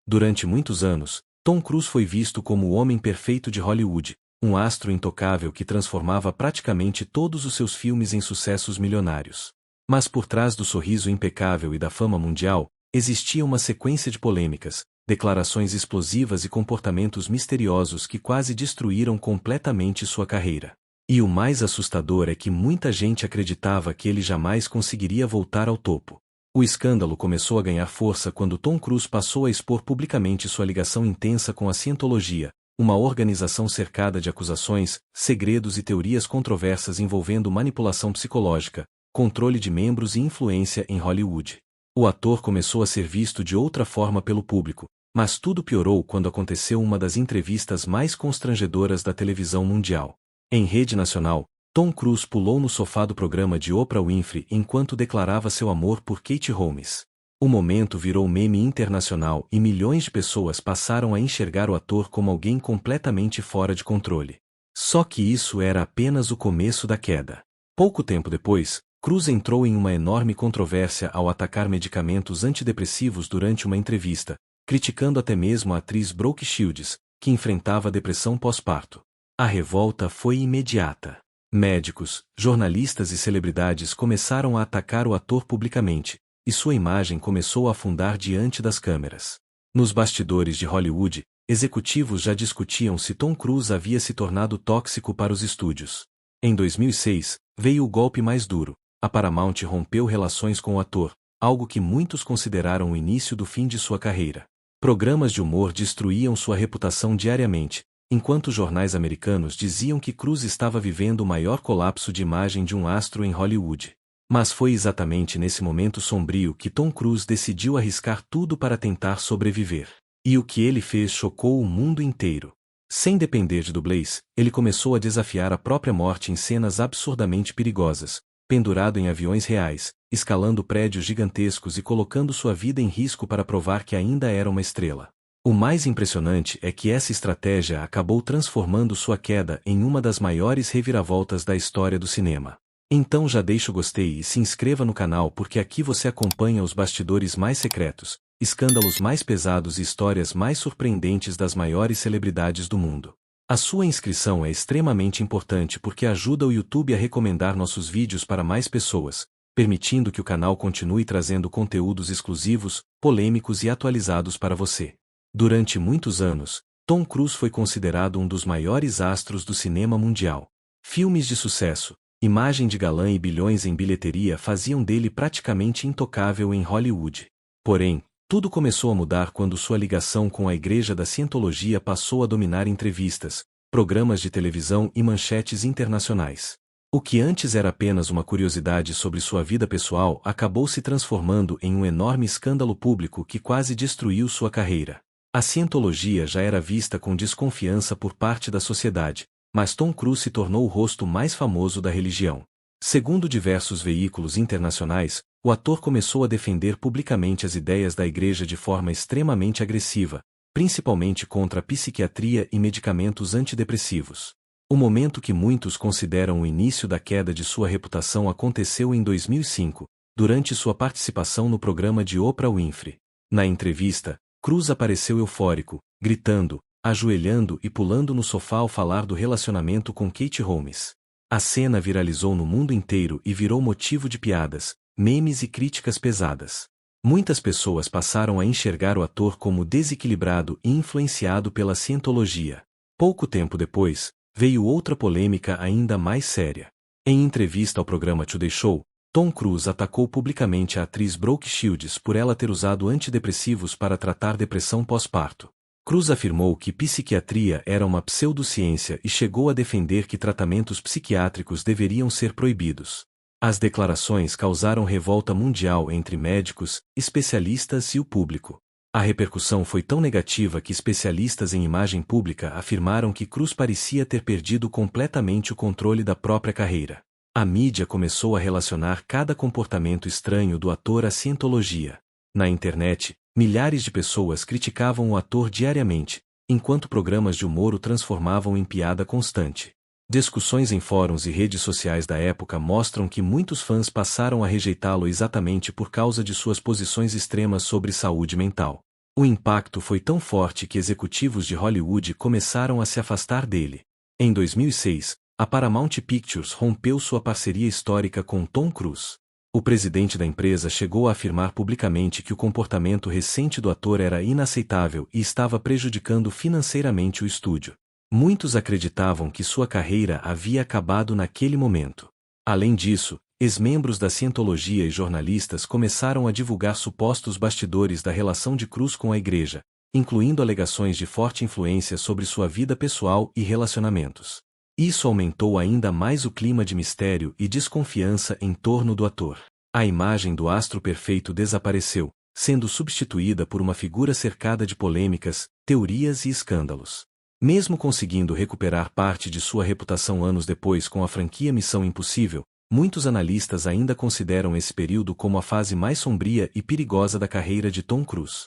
Durante muitos anos, Tom Cruise foi visto como o homem perfeito de Hollywood, um astro intocável que transformava praticamente todos os seus filmes em sucessos milionários. Mas por trás do sorriso impecável e da fama mundial, existia uma sequência de polêmicas, declarações explosivas e comportamentos misteriosos que quase destruíram completamente sua carreira. E o mais assustador é que muita gente acreditava que ele jamais conseguiria voltar ao topo. O escândalo começou a ganhar força quando Tom Cruise passou a expor publicamente sua ligação intensa com a Scientology, uma organização cercada de acusações, segredos e teorias controversas envolvendo manipulação psicológica, controle de membros e influência em Hollywood. O ator começou a ser visto de outra forma pelo público, mas tudo piorou quando aconteceu uma das entrevistas mais constrangedoras da televisão mundial. Em rede nacional, Tom Cruise pulou no sofá do programa de Oprah Winfrey enquanto declarava seu amor por Katie Holmes. O momento virou meme internacional e milhões de pessoas passaram a enxergar o ator como alguém completamente fora de controle. Só que isso era apenas o começo da queda. Pouco tempo depois, Cruise entrou em uma enorme controvérsia ao atacar medicamentos antidepressivos durante uma entrevista, criticando até mesmo a atriz Brooke Shields, que enfrentava depressão pós-parto. A revolta foi imediata. Médicos, jornalistas e celebridades começaram a atacar o ator publicamente, e sua imagem começou a afundar diante das câmeras. Nos bastidores de Hollywood, executivos já discutiam se Tom Cruise havia se tornado tóxico para os estúdios. Em 2006, veio o golpe mais duro. A Paramount rompeu relações com o ator, algo que muitos consideraram o início do fim de sua carreira. Programas de humor destruíam sua reputação diariamente, enquanto jornais americanos diziam que Cruise estava vivendo o maior colapso de imagem de um astro em Hollywood. Mas foi exatamente nesse momento sombrio que Tom Cruise decidiu arriscar tudo para tentar sobreviver. E o que ele fez chocou o mundo inteiro. Sem depender de dublês, ele começou a desafiar a própria morte em cenas absurdamente perigosas, pendurado em aviões reais, escalando prédios gigantescos e colocando sua vida em risco para provar que ainda era uma estrela. O mais impressionante é que essa estratégia acabou transformando sua queda em uma das maiores reviravoltas da história do cinema. Então já deixa o gostei e se inscreva no canal porque aqui você acompanha os bastidores mais secretos, escândalos mais pesados e histórias mais surpreendentes das maiores celebridades do mundo. A sua inscrição é extremamente importante porque ajuda o YouTube a recomendar nossos vídeos para mais pessoas, permitindo que o canal continue trazendo conteúdos exclusivos, polêmicos e atualizados para você. Durante muitos anos, Tom Cruise foi considerado um dos maiores astros do cinema mundial. Filmes de sucesso, imagem de galã e bilhões em bilheteria faziam dele praticamente intocável em Hollywood. Porém, tudo começou a mudar quando sua ligação com a Igreja da Scientology passou a dominar entrevistas, programas de televisão e manchetes internacionais. O que antes era apenas uma curiosidade sobre sua vida pessoal acabou se transformando em um enorme escândalo público que quase destruiu sua carreira. A Scientology já era vista com desconfiança por parte da sociedade, mas Tom Cruise se tornou o rosto mais famoso da religião. Segundo diversos veículos internacionais, o ator começou a defender publicamente as ideias da igreja de forma extremamente agressiva, principalmente contra a psiquiatria e medicamentos antidepressivos. O momento que muitos consideram o início da queda de sua reputação aconteceu em 2005, durante sua participação no programa de Oprah Winfrey. Na entrevista, Cruise apareceu eufórico, gritando, ajoelhando e pulando no sofá ao falar do relacionamento com Katie Holmes. A cena viralizou no mundo inteiro e virou motivo de piadas, memes e críticas pesadas. Muitas pessoas passaram a enxergar o ator como desequilibrado e influenciado pela Scientology. Pouco tempo depois, veio outra polêmica ainda mais séria. Em entrevista ao programa Today Show, Tom Cruise atacou publicamente a atriz Brooke Shields por ela ter usado antidepressivos para tratar depressão pós-parto. Cruise afirmou que psiquiatria era uma pseudociência e chegou a defender que tratamentos psiquiátricos deveriam ser proibidos. As declarações causaram revolta mundial entre médicos, especialistas e o público. A repercussão foi tão negativa que especialistas em imagem pública afirmaram que Cruise parecia ter perdido completamente o controle da própria carreira. A mídia começou a relacionar cada comportamento estranho do ator à Scientology. Na internet, milhares de pessoas criticavam o ator diariamente, enquanto programas de humor o transformavam em piada constante. Discussões em fóruns e redes sociais da época mostram que muitos fãs passaram a rejeitá-lo exatamente por causa de suas posições extremas sobre saúde mental. O impacto foi tão forte que executivos de Hollywood começaram a se afastar dele. Em 2006, a Paramount Pictures rompeu sua parceria histórica com Tom Cruise. O presidente da empresa chegou a afirmar publicamente que o comportamento recente do ator era inaceitável e estava prejudicando financeiramente o estúdio. Muitos acreditavam que sua carreira havia acabado naquele momento. Além disso, ex-membros da Scientologia e jornalistas começaram a divulgar supostos bastidores da relação de Cruise com a igreja, incluindo alegações de forte influência sobre sua vida pessoal e relacionamentos. Isso aumentou ainda mais o clima de mistério e desconfiança em torno do ator. A imagem do astro perfeito desapareceu, sendo substituída por uma figura cercada de polêmicas, teorias e escândalos. Mesmo conseguindo recuperar parte de sua reputação anos depois com a franquia Missão Impossível, muitos analistas ainda consideram esse período como a fase mais sombria e perigosa da carreira de Tom Cruise.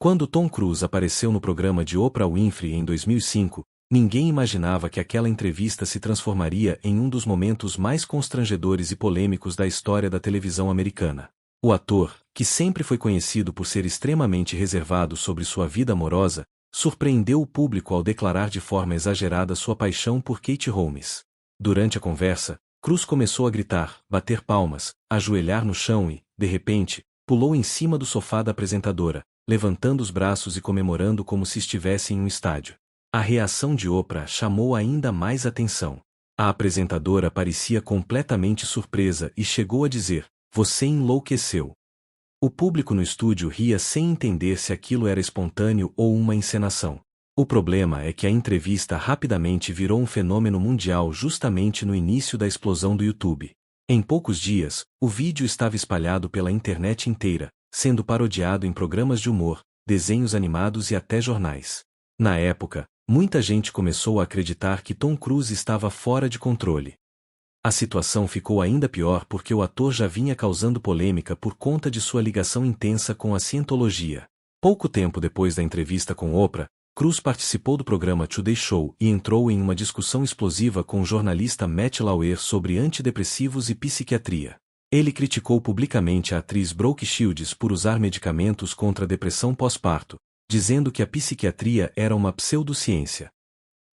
Quando Tom Cruise apareceu no programa de Oprah Winfrey em 2005, ninguém imaginava que aquela entrevista se transformaria em um dos momentos mais constrangedores e polêmicos da história da televisão americana. O ator, que sempre foi conhecido por ser extremamente reservado sobre sua vida amorosa, surpreendeu o público ao declarar de forma exagerada sua paixão por Katie Holmes. Durante a conversa, Cruise começou a gritar, bater palmas, ajoelhar no chão e, de repente, pulou em cima do sofá da apresentadora, levantando os braços e comemorando como se estivesse em um estádio. A reação de Oprah chamou ainda mais atenção. A apresentadora parecia completamente surpresa e chegou a dizer: "Você enlouqueceu." O público no estúdio ria sem entender se aquilo era espontâneo ou uma encenação. O problema é que a entrevista rapidamente virou um fenômeno mundial justamente no início da explosão do YouTube. Em poucos dias, o vídeo estava espalhado pela internet inteira, sendo parodiado em programas de humor, desenhos animados e até jornais. Na época, muita gente começou a acreditar que Tom Cruise estava fora de controle. A situação ficou ainda pior porque o ator já vinha causando polêmica por conta de sua ligação intensa com a Scientologia. Pouco tempo depois da entrevista com Oprah, Cruise participou do programa Today Show e entrou em uma discussão explosiva com o jornalista Matt Lauer sobre antidepressivos e psiquiatria. Ele criticou publicamente a atriz Brooke Shields por usar medicamentos contra a depressão pós-parto, dizendo que a psiquiatria era uma pseudociência.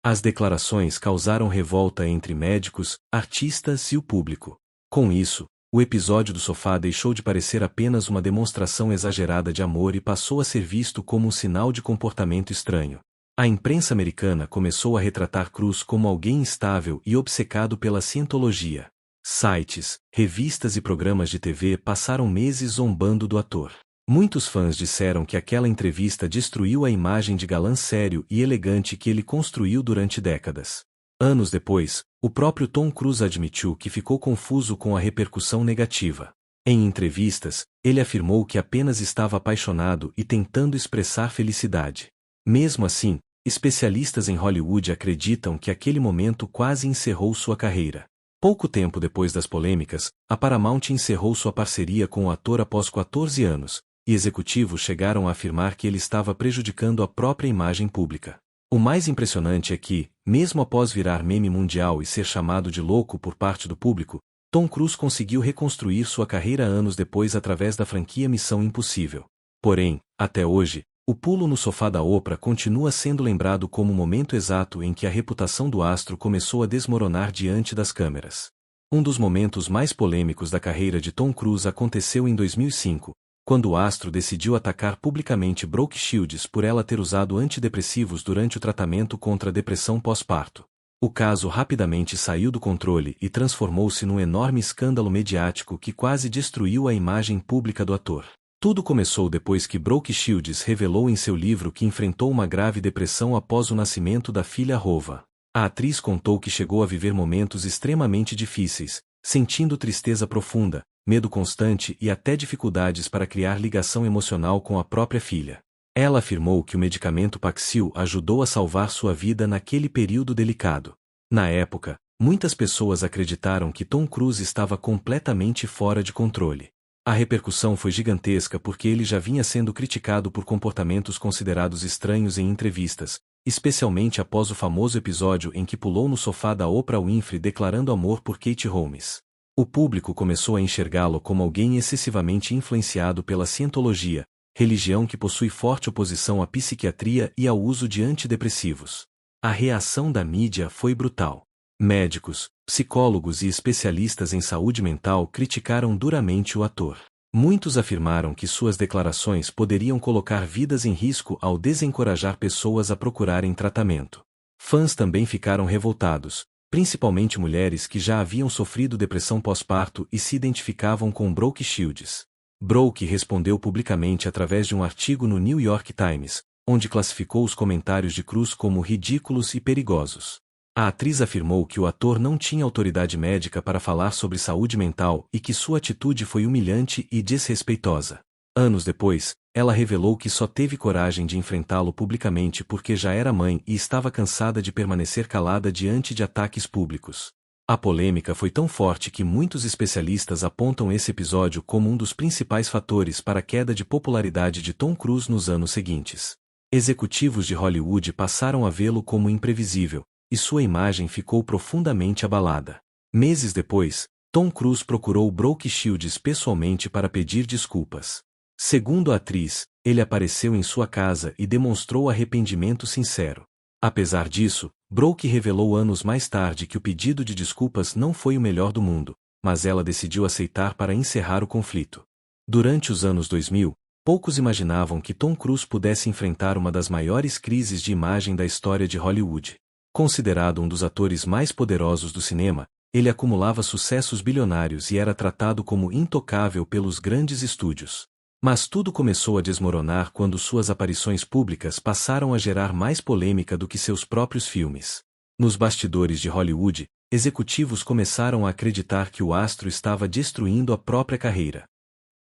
As declarações causaram revolta entre médicos, artistas e o público. Com isso, o episódio do sofá deixou de parecer apenas uma demonstração exagerada de amor e passou a ser visto como um sinal de comportamento estranho. A imprensa americana começou a retratar Cruise como alguém instável e obcecado pela Scientologia. Sites, revistas e programas de TV passaram meses zombando do ator. Muitos fãs disseram que aquela entrevista destruiu a imagem de galã sério e elegante que ele construiu durante décadas. Anos depois, o próprio Tom Cruise admitiu que ficou confuso com a repercussão negativa. Em entrevistas, ele afirmou que apenas estava apaixonado e tentando expressar felicidade. Mesmo assim, especialistas em Hollywood acreditam que aquele momento quase encerrou sua carreira. Pouco tempo depois das polêmicas, a Paramount encerrou sua parceria com o ator após 14 anos, e executivos chegaram a afirmar que ele estava prejudicando a própria imagem pública. O mais impressionante é que, mesmo após virar meme mundial e ser chamado de louco por parte do público, Tom Cruise conseguiu reconstruir sua carreira anos depois através da franquia Missão Impossível. Porém, até hoje, o pulo no sofá da Oprah continua sendo lembrado como o momento exato em que a reputação do astro começou a desmoronar diante das câmeras. Um dos momentos mais polêmicos da carreira de Tom Cruise aconteceu em 2005, quando o astro decidiu atacar publicamente Brooke Shields por ela ter usado antidepressivos durante o tratamento contra a depressão pós-parto. O caso rapidamente saiu do controle e transformou-se num enorme escândalo mediático que quase destruiu a imagem pública do ator. Tudo começou depois que Brooke Shields revelou em seu livro que enfrentou uma grave depressão após o nascimento da filha Rova. A atriz contou que chegou a viver momentos extremamente difíceis, sentindo tristeza profunda, medo constante e até dificuldades para criar ligação emocional com a própria filha. Ela afirmou que o medicamento Paxil ajudou a salvar sua vida naquele período delicado. Na época, muitas pessoas acreditaram que Tom Cruise estava completamente fora de controle. A repercussão foi gigantesca porque ele já vinha sendo criticado por comportamentos considerados estranhos em entrevistas, especialmente após o famoso episódio em que pulou no sofá da Oprah Winfrey declarando amor por Katie Holmes. O público começou a enxergá-lo como alguém excessivamente influenciado pela cientologia, religião que possui forte oposição à psiquiatria e ao uso de antidepressivos. A reação da mídia foi brutal. Médicos, psicólogos e especialistas em saúde mental criticaram duramente o ator. Muitos afirmaram que suas declarações poderiam colocar vidas em risco ao desencorajar pessoas a procurarem tratamento. Fãs também ficaram revoltados, principalmente mulheres que já haviam sofrido depressão pós-parto e se identificavam com Brooke Shields. Brooke respondeu publicamente através de um artigo no New York Times, onde classificou os comentários de Cruise como ridículos e perigosos. A atriz afirmou que o ator não tinha autoridade médica para falar sobre saúde mental e que sua atitude foi humilhante e desrespeitosa. Anos depois, ela revelou que só teve coragem de enfrentá-lo publicamente porque já era mãe e estava cansada de permanecer calada diante de ataques públicos. A polêmica foi tão forte que muitos especialistas apontam esse episódio como um dos principais fatores para a queda de popularidade de Tom Cruise nos anos seguintes. Executivos de Hollywood passaram a vê-lo como imprevisível, e sua imagem ficou profundamente abalada. Meses depois, Tom Cruise procurou Brooke Shields pessoalmente para pedir desculpas. Segundo a atriz, ele apareceu em sua casa e demonstrou arrependimento sincero. Apesar disso, Brooke revelou anos mais tarde que o pedido de desculpas não foi o melhor do mundo, mas ela decidiu aceitar para encerrar o conflito. Durante os anos 2000, poucos imaginavam que Tom Cruise pudesse enfrentar uma das maiores crises de imagem da história de Hollywood. Considerado um dos atores mais poderosos do cinema, ele acumulava sucessos bilionários e era tratado como intocável pelos grandes estúdios. Mas tudo começou a desmoronar quando suas aparições públicas passaram a gerar mais polêmica do que seus próprios filmes. Nos bastidores de Hollywood, executivos começaram a acreditar que o astro estava destruindo a própria carreira.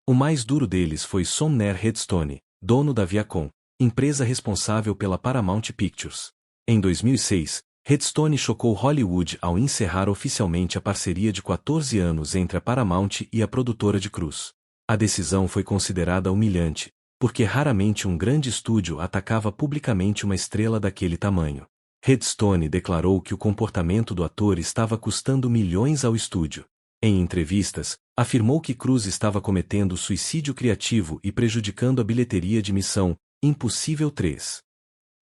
O mais duro deles foi Sumner Redstone, dono da Viacom, empresa responsável pela Paramount Pictures. Em 2006, Redstone chocou Hollywood ao encerrar oficialmente a parceria de 14 anos entre a Paramount e a produtora de Cruise. A decisão foi considerada humilhante, porque raramente um grande estúdio atacava publicamente uma estrela daquele tamanho. Redstone declarou que o comportamento do ator estava custando milhões ao estúdio. Em entrevistas, afirmou que Cruise estava cometendo suicídio criativo e prejudicando a bilheteria de Missão Impossível 3.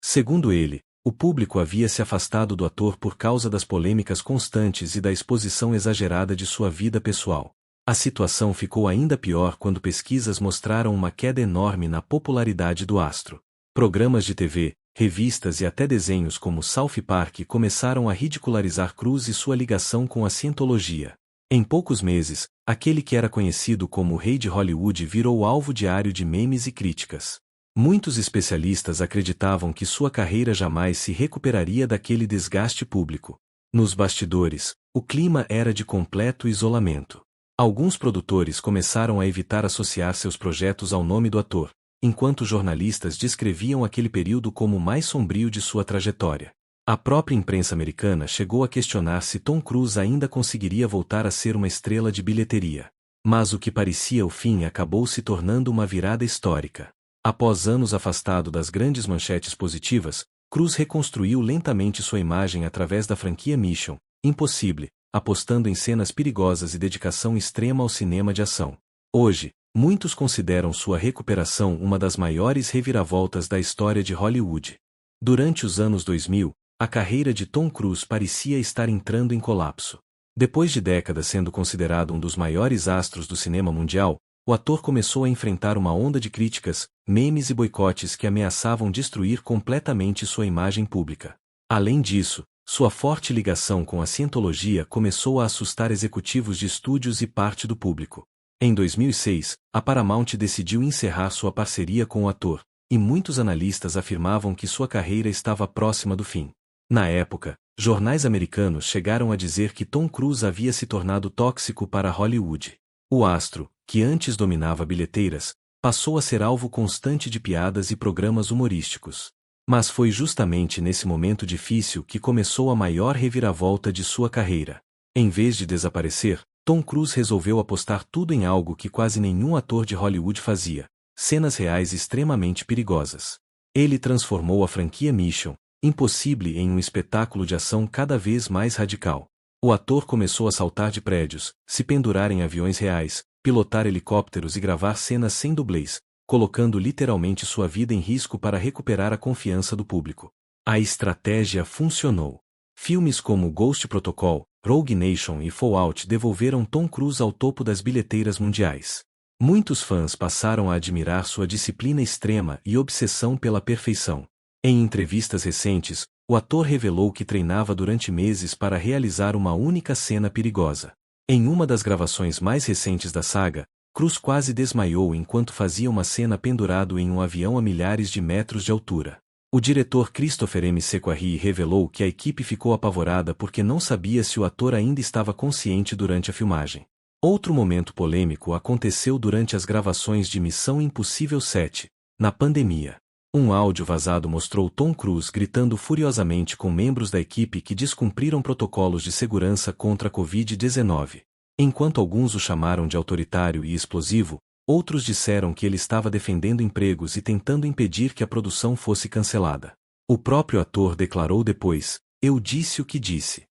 Segundo ele, o público havia se afastado do ator por causa das polêmicas constantes e da exposição exagerada de sua vida pessoal. A situação ficou ainda pior quando pesquisas mostraram uma queda enorme na popularidade do astro. Programas de TV, revistas e até desenhos como South Park começaram a ridicularizar Cruise e sua ligação com a cientologia. Em poucos meses, aquele que era conhecido como o Rei de Hollywood virou alvo diário de memes e críticas. Muitos especialistas acreditavam que sua carreira jamais se recuperaria daquele desgaste público. Nos bastidores, o clima era de completo isolamento. Alguns produtores começaram a evitar associar seus projetos ao nome do ator, enquanto jornalistas descreviam aquele período como o mais sombrio de sua trajetória. A própria imprensa americana chegou a questionar se Tom Cruise ainda conseguiria voltar a ser uma estrela de bilheteria. Mas o que parecia o fim acabou se tornando uma virada histórica. Após anos afastado das grandes manchetes positivas, Cruise reconstruiu lentamente sua imagem através da franquia Mission Impossível, apostando em cenas perigosas e dedicação extrema ao cinema de ação. Hoje, muitos consideram sua recuperação uma das maiores reviravoltas da história de Hollywood. Durante os anos 2000, a carreira de Tom Cruise parecia estar entrando em colapso. Depois de décadas sendo considerado um dos maiores astros do cinema mundial, o ator começou a enfrentar uma onda de críticas, memes e boicotes que ameaçavam destruir completamente sua imagem pública. Além disso, sua forte ligação com a cientologia começou a assustar executivos de estúdios e parte do público. Em 2006, a Paramount decidiu encerrar sua parceria com o ator, e muitos analistas afirmavam que sua carreira estava próxima do fim. Na época, jornais americanos chegaram a dizer que Tom Cruise havia se tornado tóxico para Hollywood. O astro, que antes dominava bilheteiras, passou a ser alvo constante de piadas e programas humorísticos. Mas foi justamente nesse momento difícil que começou a maior reviravolta de sua carreira. Em vez de desaparecer, Tom Cruise resolveu apostar tudo em algo que quase nenhum ator de Hollywood fazia: cenas reais extremamente perigosas. Ele transformou a franquia Mission Impossível em um espetáculo de ação cada vez mais radical. O ator começou a saltar de prédios, se pendurar em aviões reais, pilotar helicópteros e gravar cenas sem dublês, colocando literalmente sua vida em risco para recuperar a confiança do público. A estratégia funcionou. Filmes como Ghost Protocol, Rogue Nation e Fallout devolveram Tom Cruise ao topo das bilheteiras mundiais. Muitos fãs passaram a admirar sua disciplina extrema e obsessão pela perfeição. Em entrevistas recentes, o ator revelou que treinava durante meses para realizar uma única cena perigosa. Em uma das gravações mais recentes da saga, Cruise quase desmaiou enquanto fazia uma cena pendurado em um avião a milhares de metros de altura. O diretor Christopher M. Sequarri revelou que a equipe ficou apavorada porque não sabia se o ator ainda estava consciente durante a filmagem. Outro momento polêmico aconteceu durante as gravações de Missão Impossível 7, na pandemia. Um áudio vazado mostrou Tom Cruise gritando furiosamente com membros da equipe que descumpriram protocolos de segurança contra a Covid-19. Enquanto alguns o chamaram de autoritário e explosivo, outros disseram que ele estava defendendo empregos e tentando impedir que a produção fosse cancelada. O próprio ator declarou depois: "Eu disse o que disse."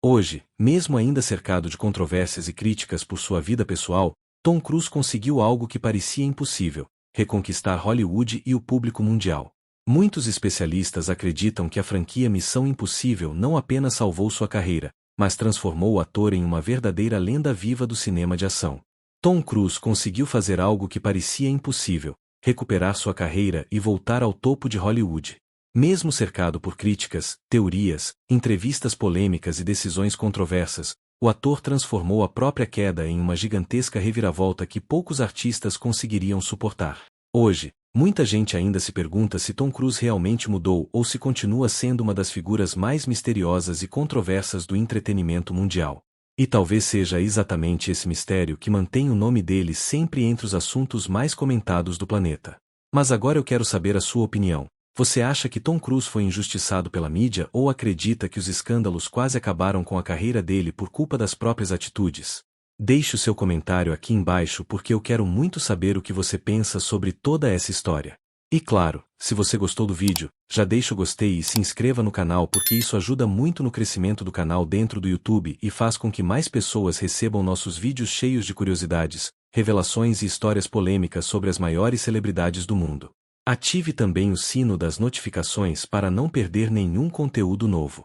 Hoje, mesmo ainda cercado de controvérsias e críticas por sua vida pessoal, Tom Cruise conseguiu algo que parecia impossível: reconquistar Hollywood e o público mundial. Muitos especialistas acreditam que a franquia Missão Impossível não apenas salvou sua carreira, mas transformou o ator em uma verdadeira lenda viva do cinema de ação. Tom Cruise conseguiu fazer algo que parecia impossível: recuperar sua carreira e voltar ao topo de Hollywood. Mesmo cercado por críticas, teorias, entrevistas polêmicas e decisões controversas, o ator transformou a própria queda em uma gigantesca reviravolta que poucos artistas conseguiriam suportar. Hoje, muita gente ainda se pergunta se Tom Cruise realmente mudou ou se continua sendo uma das figuras mais misteriosas e controversas do entretenimento mundial. E talvez seja exatamente esse mistério que mantém o nome dele sempre entre os assuntos mais comentados do planeta. Mas agora eu quero saber a sua opinião. Você acha que Tom Cruise foi injustiçado pela mídia ou acredita que os escândalos quase acabaram com a carreira dele por culpa das próprias atitudes? Deixe o seu comentário aqui embaixo porque eu quero muito saber o que você pensa sobre toda essa história. E claro, se você gostou do vídeo, já deixa o gostei e se inscreva no canal porque isso ajuda muito no crescimento do canal dentro do YouTube e faz com que mais pessoas recebam nossos vídeos cheios de curiosidades, revelações e histórias polêmicas sobre as maiores celebridades do mundo. Ative também o sino das notificações para não perder nenhum conteúdo novo.